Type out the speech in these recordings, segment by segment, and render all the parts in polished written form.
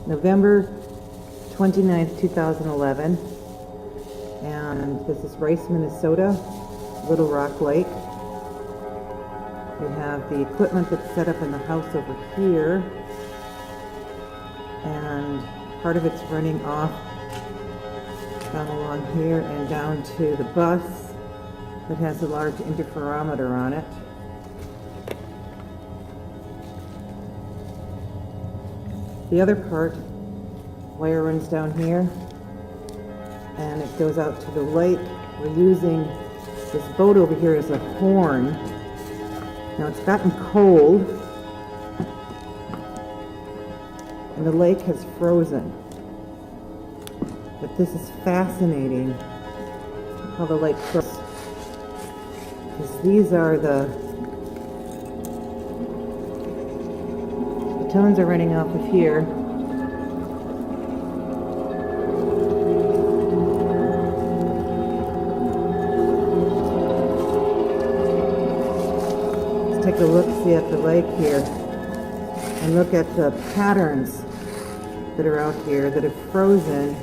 November 29th, 2011. And this is Rice, Minnesota, Little Rock Lake. We have the equipment that's set up in the house over here. And part of it's running off down along here and down to the bus that has a large interferometer on it. The other part, wire runs down here and it goes out to the lake. We're using this boat over here as a horn. Now it's gotten cold and the lake has frozen. But this is fascinating how the lake froze. Because these are the tones are running off of here. Let's take a look, see at the lake here, and look at the patterns that are out here that have frozen.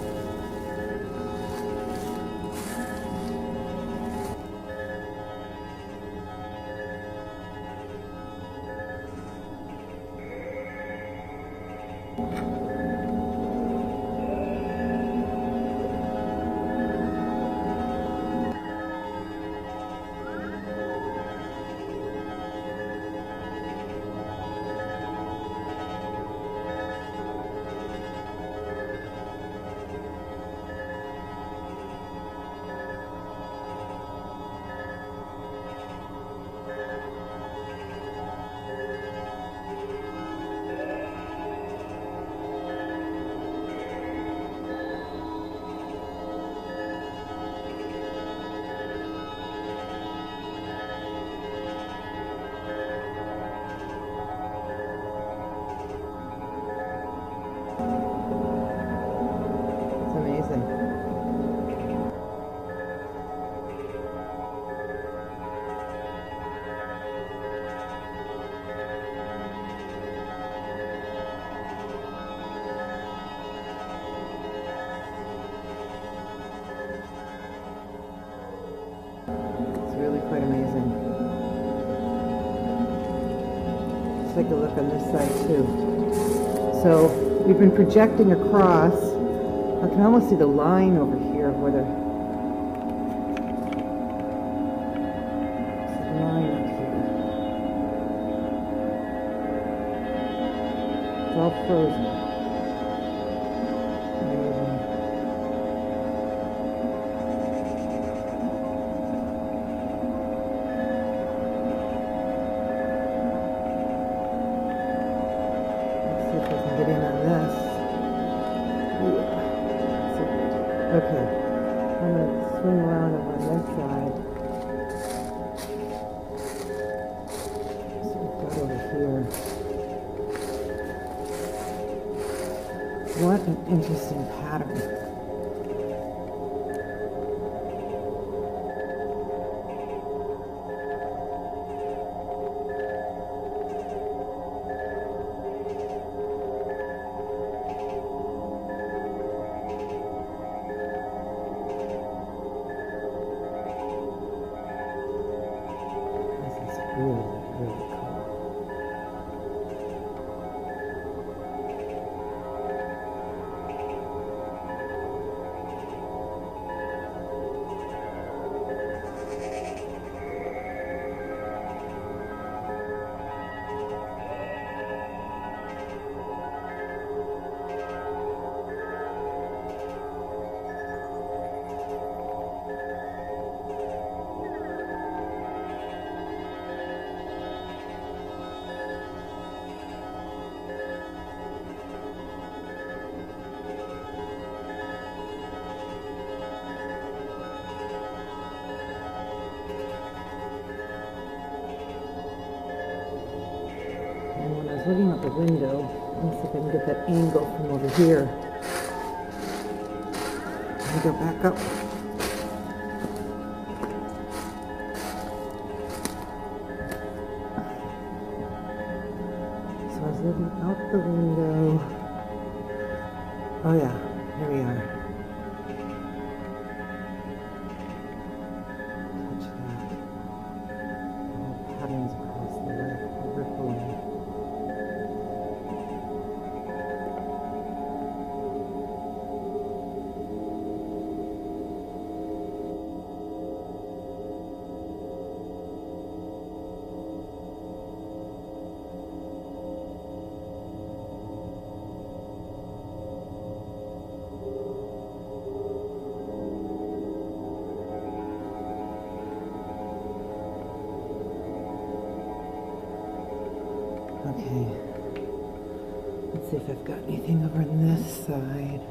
Really quite amazing. Let's take a look on this side too. So we've been projecting across. I can almost see the line over here of where the line up here. It's all frozen. Get in on this. Yeah. Okay. I'm going to swing around over on this side. So we've got over here. What an interesting pattern. Really, really cool. Looking out the window, let me see if I can get that angle from over here. Let me go back up. So I was looking out the window Oh yeah, here we are. Touch that. Oh, patterns across the lake, rippling. Okay, let's see if I've got anything over on this side.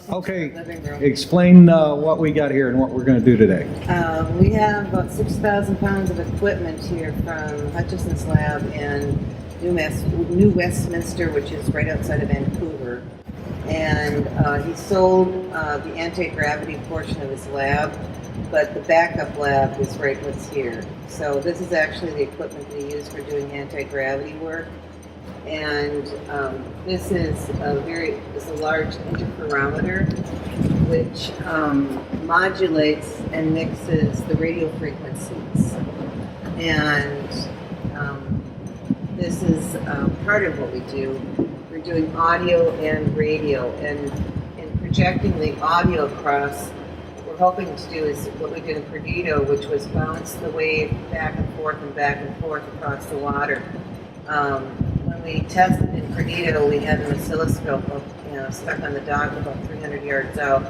Okay, explain what we got here and what we're going to do today. We have about 6,000 pounds of equipment here from Hutchison's lab in New Westminster, which is right outside of Vancouver. And he sold the anti-gravity portion of his lab, but the backup lab is right what's here. So this is actually the equipment that he used for doing anti-gravity work. And this is a large interferometer which modulates and mixes the radio frequencies. And this is part of what we do. We're doing audio and radio, and in projecting the audio across, what we're hoping to do is what we did in Perdido, which was bounce the wave back and forth across the water. When we tested in Perdido, we had an oscilloscope stuck on the dock about 300 yards out,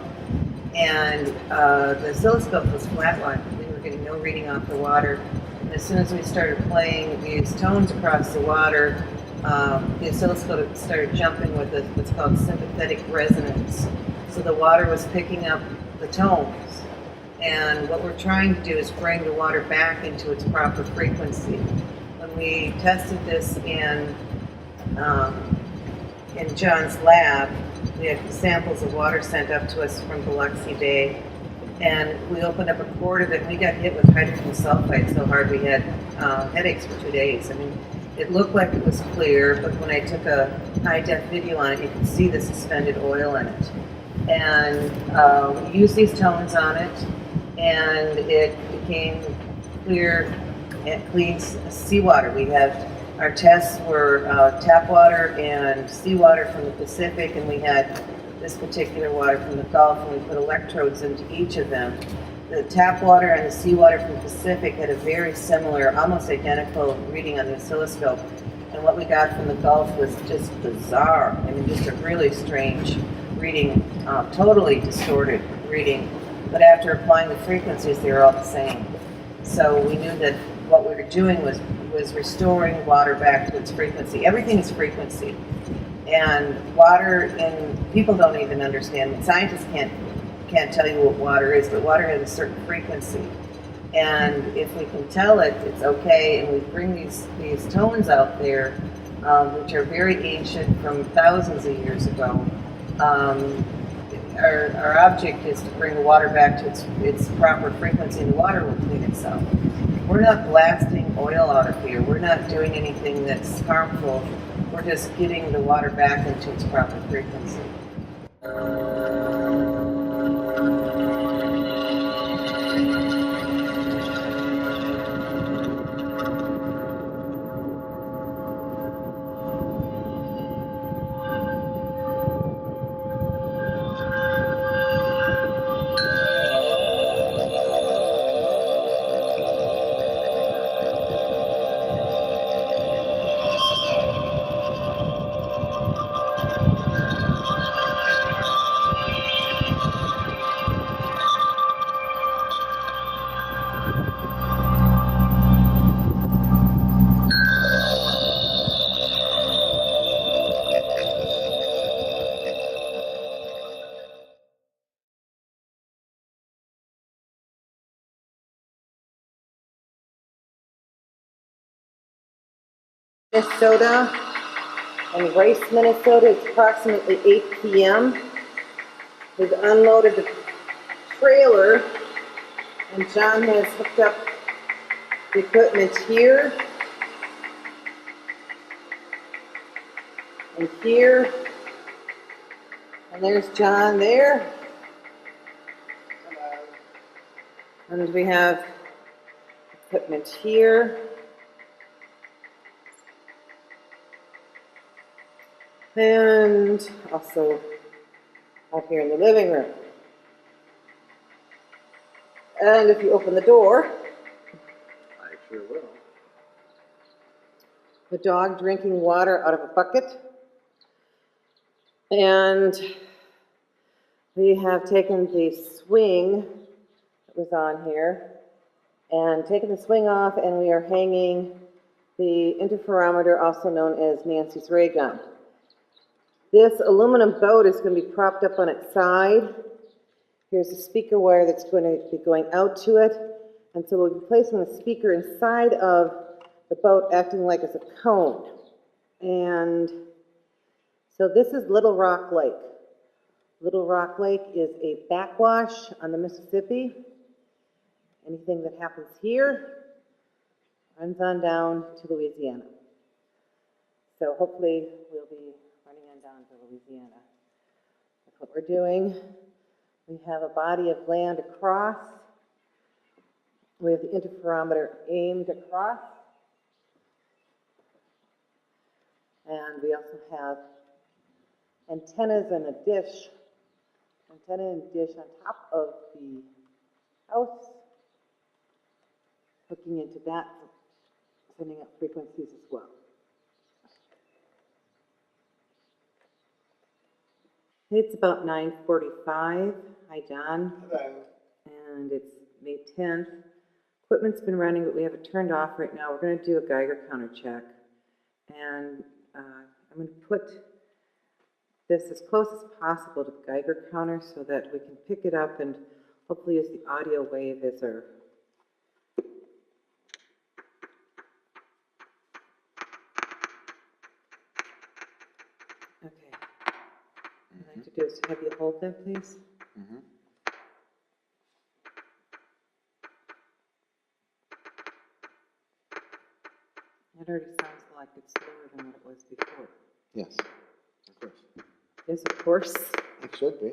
and the oscilloscope was flatlined. We were getting no reading off the water. And as soon as we started playing these tones across the water, the oscilloscope started jumping with what's called sympathetic resonance. So the water was picking up the tones. And what we're trying to do is bring the water back into its proper frequency. When we tested this in John's lab, we had samples of water sent up to us from Biloxi Bay, and we opened up a quart of it, and we got hit with hydrogen sulfide so hard we had headaches for 2 days. I mean, it looked like it was clear, but when I took a high-def video on it, you could see the suspended oil in it. And we used these tones on it, and it became clear and clean seawater. We had our tests were tap water and seawater from the Pacific, and we had this particular water from the Gulf, and we put electrodes into each of them. The tap water and the seawater from the Pacific had a very similar, almost identical reading on the oscilloscope, and what we got from the Gulf was just bizarre. I mean, just a really strange reading, totally distorted reading. But after applying the frequencies, they were all the same. So we knew that what we were doing was restoring water back to its frequency. Everything is frequency. And water, and people don't even understand it. Scientists can't tell you what water is, but water has a certain frequency. And if we can tell it, it's okay, and we bring these tones out there, which are very ancient from thousands of years ago. Our object is to bring the water back to its proper frequency, and the water will clean itself. We're not blasting oil out of here. We're not doing anything that's harmful. We're just getting the water back into its proper frequency. Minnesota, in Rice, Minnesota. It's approximately 8 p.m. We've unloaded the trailer And John has hooked up the equipment here. And here. And there's John there. And we have equipment here. And also out here in the living room. And if you open the door, I sure will. the dog drinking water out of a bucket. And we have taken the swing that was on here and taken the swing off, and we are hanging the interferometer, also known as Nancy's ray gun. This aluminum boat is going to be propped up on its side. Here's a speaker wire that's going to be going out to it. And so we'll be placing the speaker inside of the boat, acting like it's a cone. And so this is Little Rock Lake. Little Rock Lake is a backwash on the Mississippi. Anything that happens here runs on down to Louisiana. So hopefully we'll be running on down to Louisiana. That's what we're doing. We have a body of land across. We have the interferometer aimed across. And we also have antennas and a dish. Antenna and dish on top of the house. Hooking into that, sending up frequencies as well. It's about 9:45. Hi, John. Hello. And it's May 10th. Equipment's been running, but we have it turned off right now. We're going to do a Geiger counter check. And I'm going to put this as close as possible to the Geiger counter so that we can pick it up and hopefully use the audio wave as our okay. What I'd like to do is have you hold that, please. Mm-hmm. It already sounds like it's slower than what it was before. Yes, of course. Yes, of course. It should be.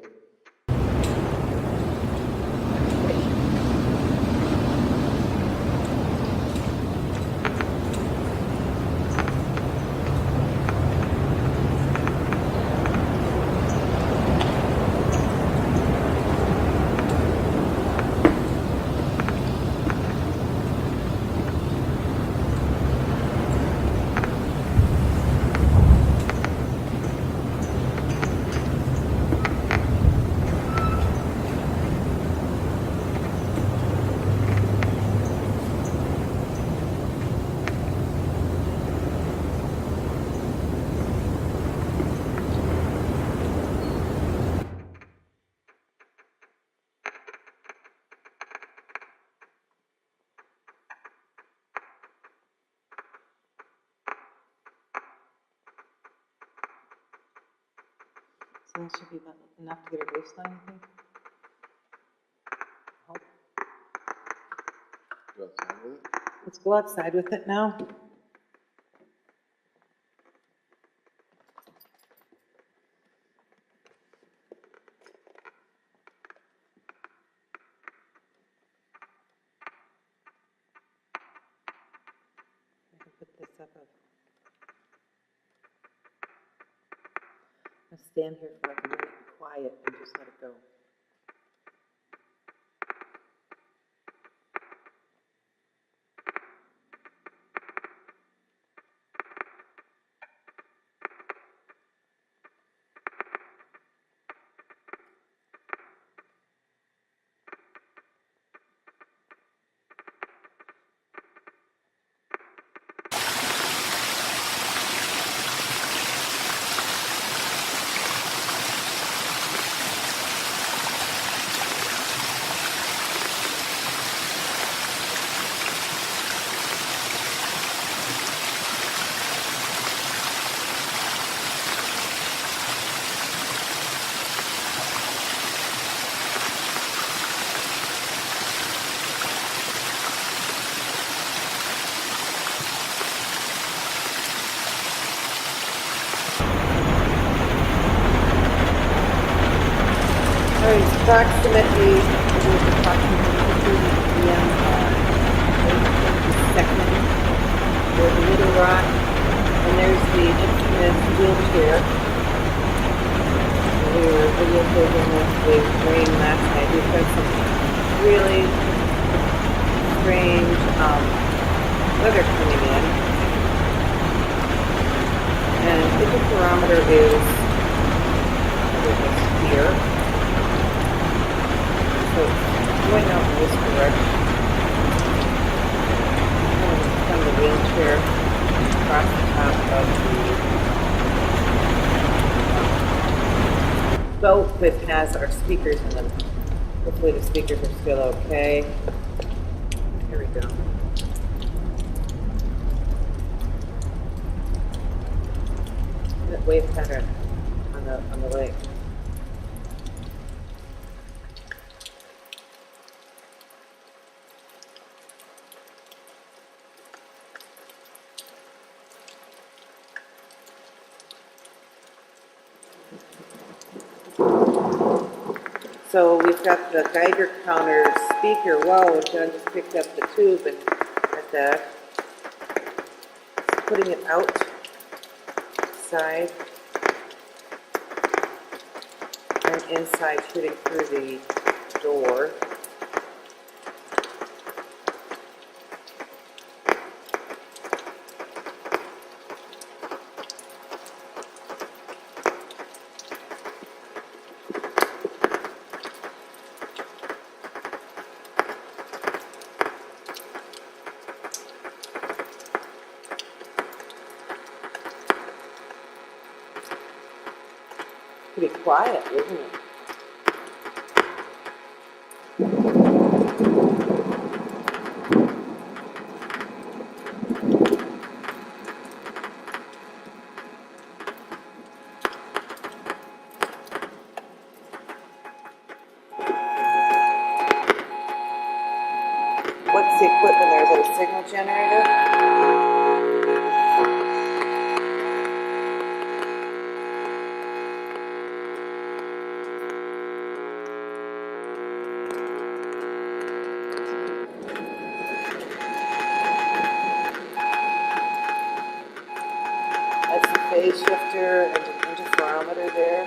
So that should be about enough to get a baseline, I think. Hope. Go outside with it. Let's go outside with it now. I can put this up. I'll stand here for like a minute, be quiet, and just let it go. approximately 2:30 p.m. on May 22nd. There's Little Rock, and there's the infamous wheelchair. We were videotaping with the rain last night. We've had some really strange weather coming in. And interferometer is here. So going out in this direction. From the wheelchair across the top of the boat that has our speakers in them. Hopefully the speakers are still okay. Here we go. That wave pattern on the lake. So we've got the Geiger counter speaker. Whoa, John just picked up the tube and at that. Putting it outside and inside, shooting through the door. Pretty quiet, isn't it? What's the equipment there? Is it a signal generator? That's a phase shifter and an interferometer there.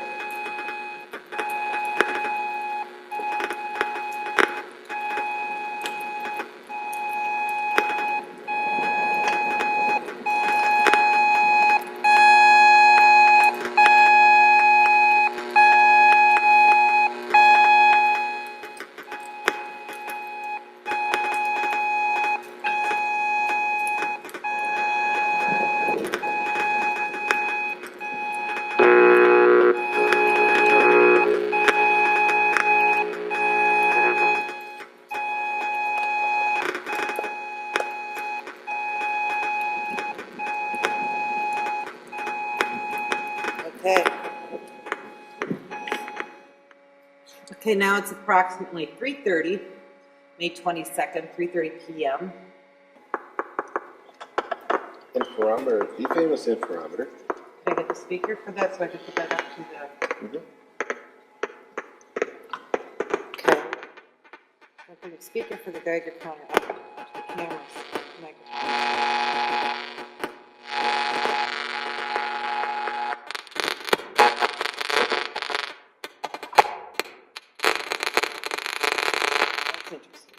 Okay. Okay, now it's approximately 3:30, May 22nd, 3:30 p.m. Interferometer, the famous interferometer. Can I get the speaker for that so I can put that up to the... Okay. I'll put the speaker for the Geiger counter up to the camera's microphone. That's interesting.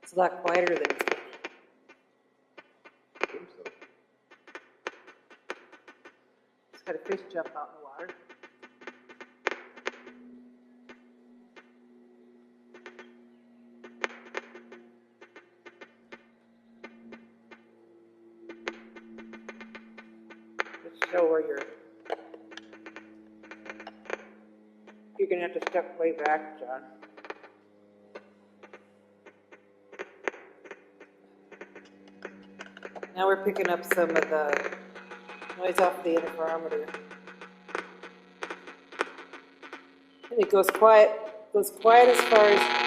It's a lot quieter than it's been. I think so. It's got a fish jump out in the water. Let's show where you're gonna have to step way back, John. Now we're picking up some of the noise off the interferometer. And it goes quiet as far as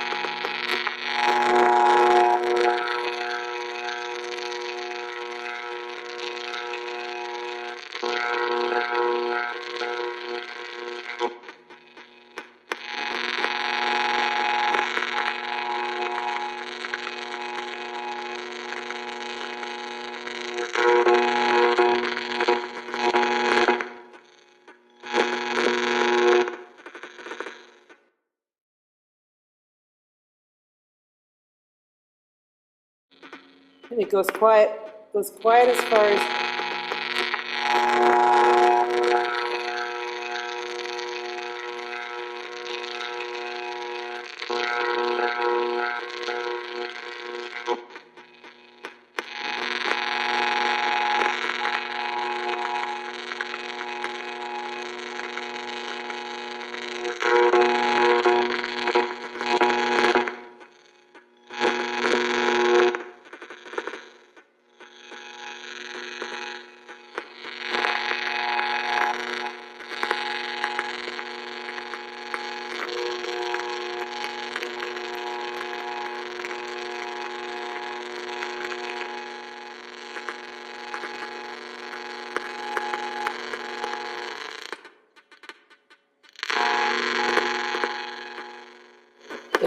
and it goes quiet as far as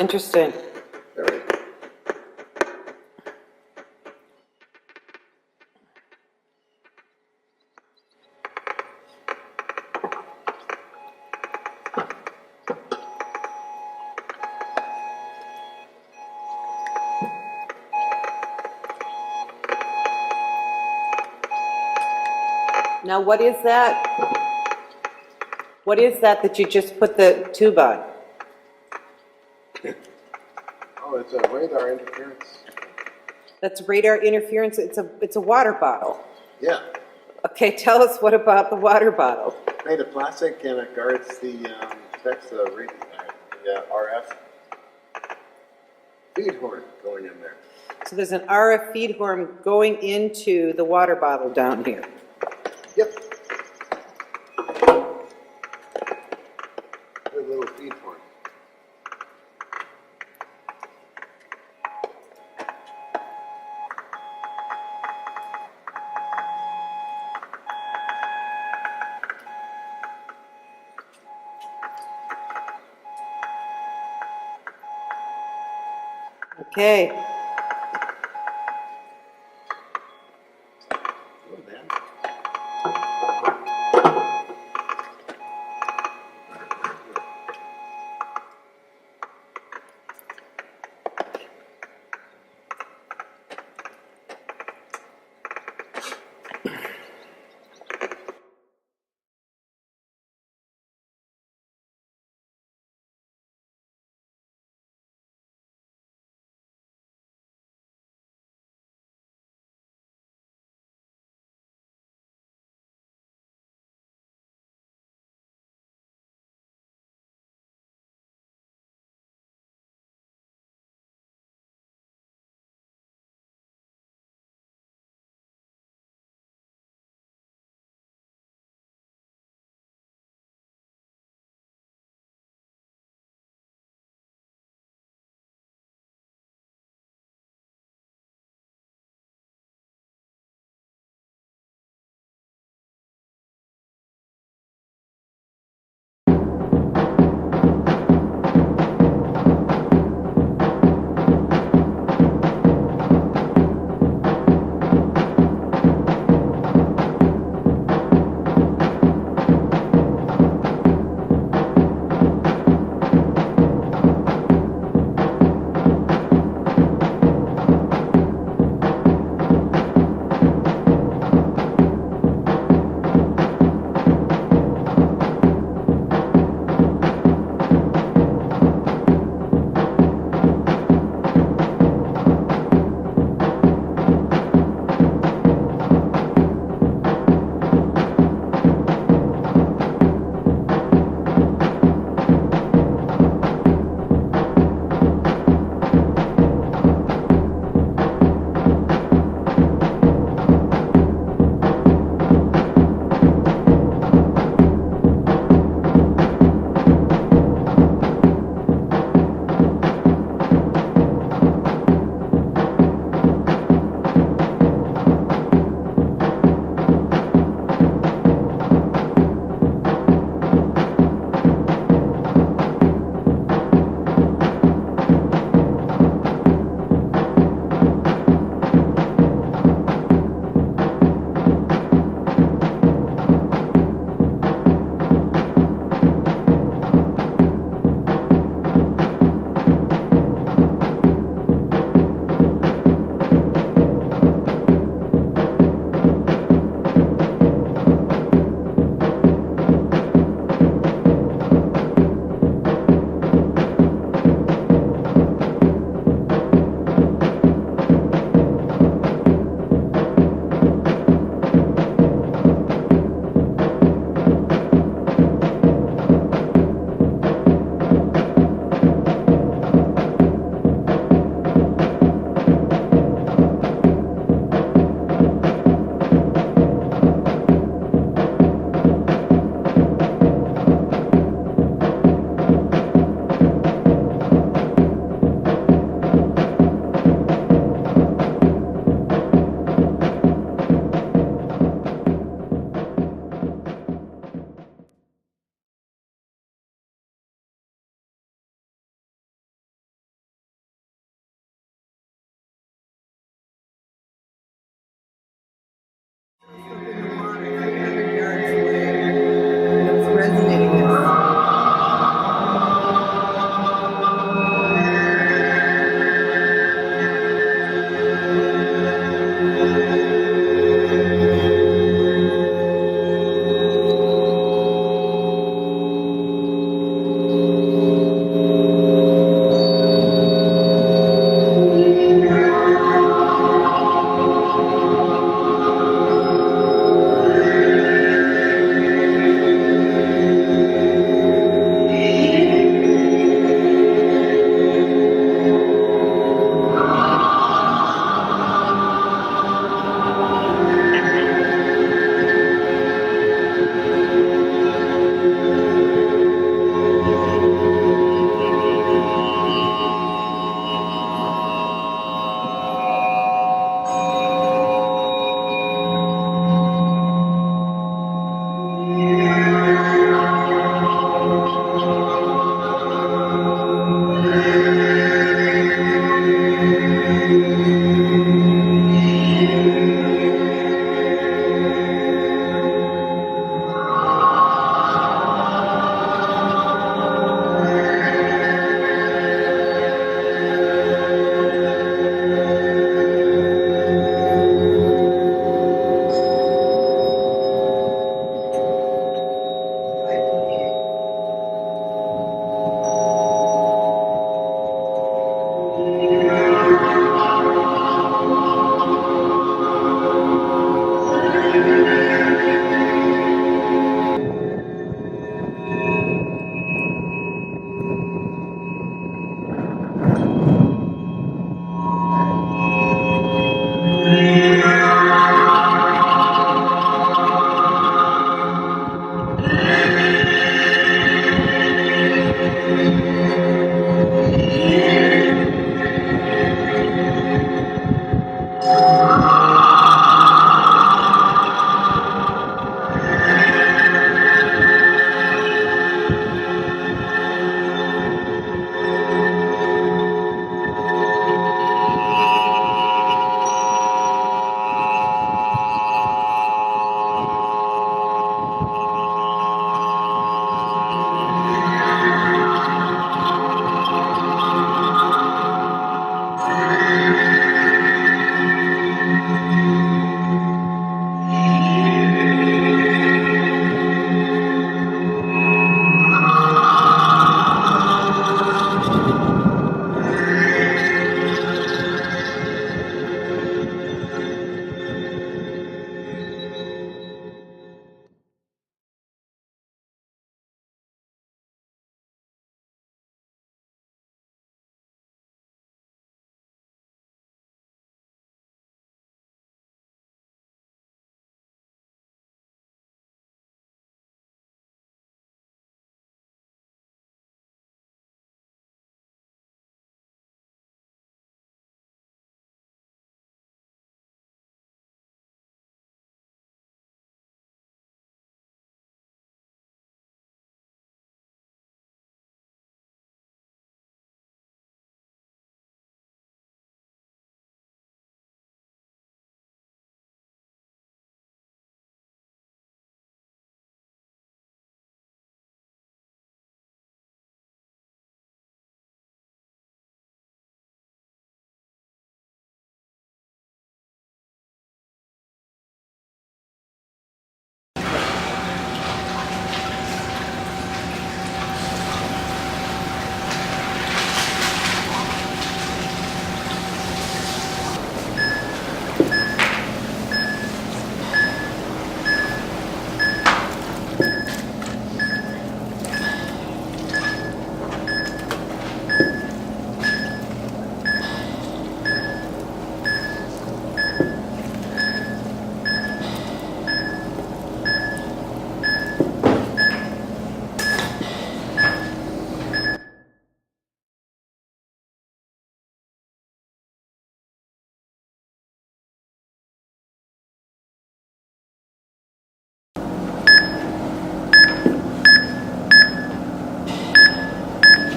interesting. Very. Now what is that? What is that you just put the tube on? Oh, it's a radar interference. That's radar interference. It's a water bottle. Yeah, Okay, tell us what about the water bottle? made of plastic and it guards the detects the RF feed horn going in there. So there's an RF feed horn going into the water bottle down here. Yep. Good little feed horn. Okay.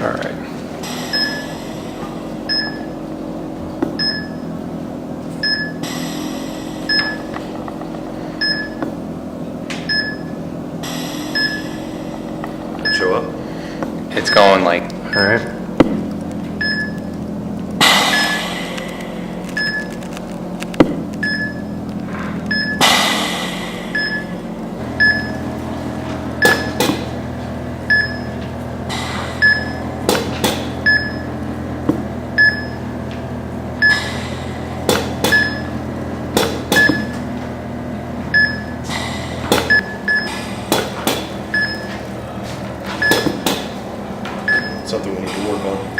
All right. Show up. It's going like, All right. Something we need to work on.